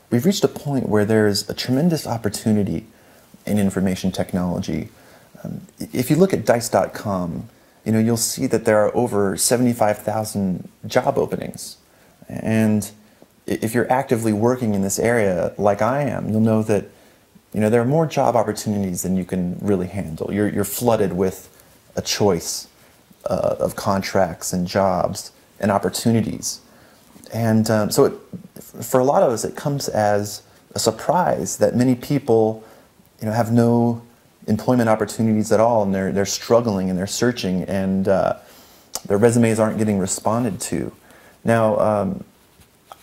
we've reached a point where there's a tremendous opportunity in information technology. If you look at Dice.com, you'll see that there are over 75,000 job openings. And if you're actively working in this area, like I am, you'll know that there are more job opportunities than you can really handle. You're flooded with a choice of contracts and jobs and opportunities. And for a lot of us, it comes as a surprise that many people have no employment opportunities at all, and they're struggling and they're searching, and their resumes aren't getting responded to. Now,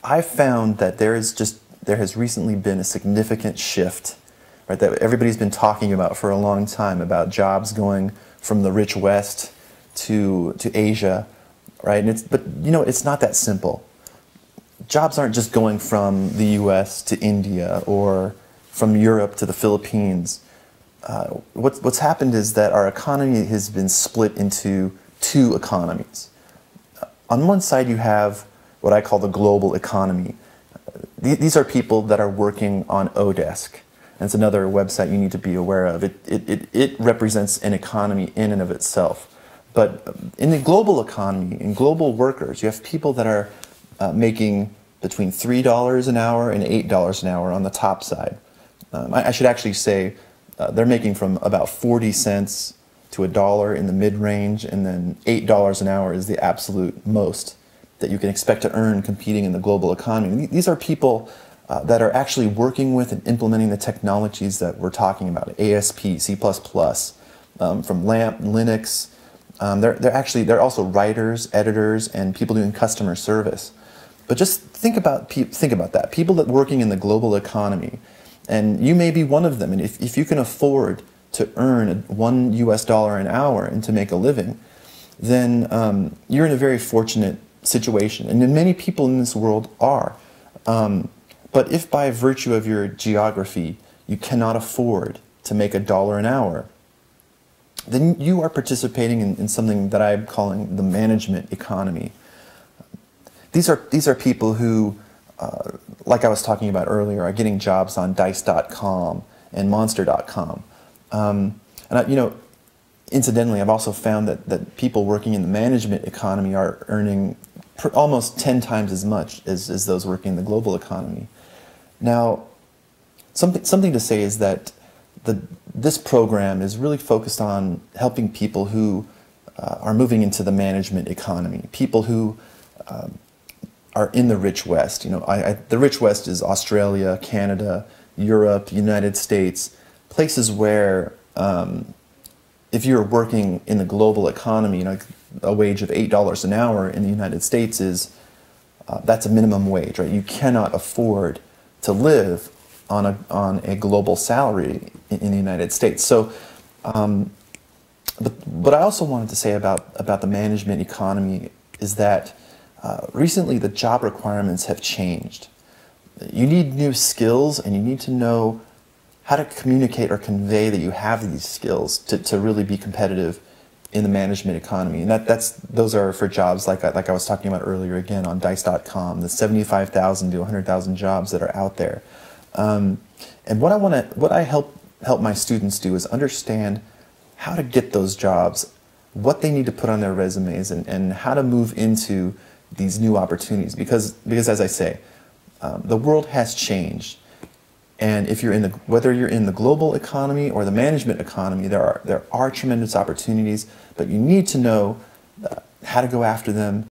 I've found that there has recently been a significant shift, right, that everybody's been talking about for a long time, about jobs going from the rich West to Asia, right? And but it's not that simple. Jobs aren't just going from the U.S. to India or from Europe to the Philippines. What's happened is that our economy has been split into two economies. On one side, you have what I call the global economy. These are people that are working on Odesk. And it's another website you need to be aware of. It represents an economy in and of itself. But in the global economy, in global workers, you have people that are making between $3 an hour and $8 an hour on the top side. I should actually say they're making from about 40 cents to $1 in the mid-range, and then $8 an hour is the absolute most that you can expect to earn competing in the global economy. These are people that are actually working with and implementing the technologies that we're talking about, ASP, C++, from LAMP, Linux. They're also writers, editors, and people doing customer service. But just think about that. People that are working in the global economy, and you may be one of them, and if you can afford to earn $1 US an hour and to make a living, then you're in a very fortunate situation. And many people in this world are. But if by virtue of your geography you cannot afford to make $1 an hour, then you are participating in something that I'm calling the management economy. These are people who, like I was talking about earlier, are getting jobs on Dice.com and Monster.com. Incidentally, I've also found that people working in the management economy are earning almost 10 times as much as those working in the global economy. Now, something to say is that this program is really focused on helping people who are moving into the management economy, people who are in the rich West. The rich West is Australia, Canada, Europe, United States, places where if you're working in the global economy, a wage of $8 an hour in the United States that's a minimum wage, right? You cannot afford to live on a global salary in the United States. So, but I also wanted to say about the management economy is that recently the job requirements have changed. You need new skills, and you need to know how to communicate or convey that you have these skills to really be competitive in the management economy. And those are for jobs like I was talking about earlier, again, on Dice.com, the 75,000 to 100,000 jobs that are out there. And what I help my students do is understand how to get those jobs, what they need to put on their resumes, and how to move into these new opportunities. Because as I say, the world has changed. And if whether you're in the global economy or the management economy, there are tremendous opportunities, but you need to know how to go after them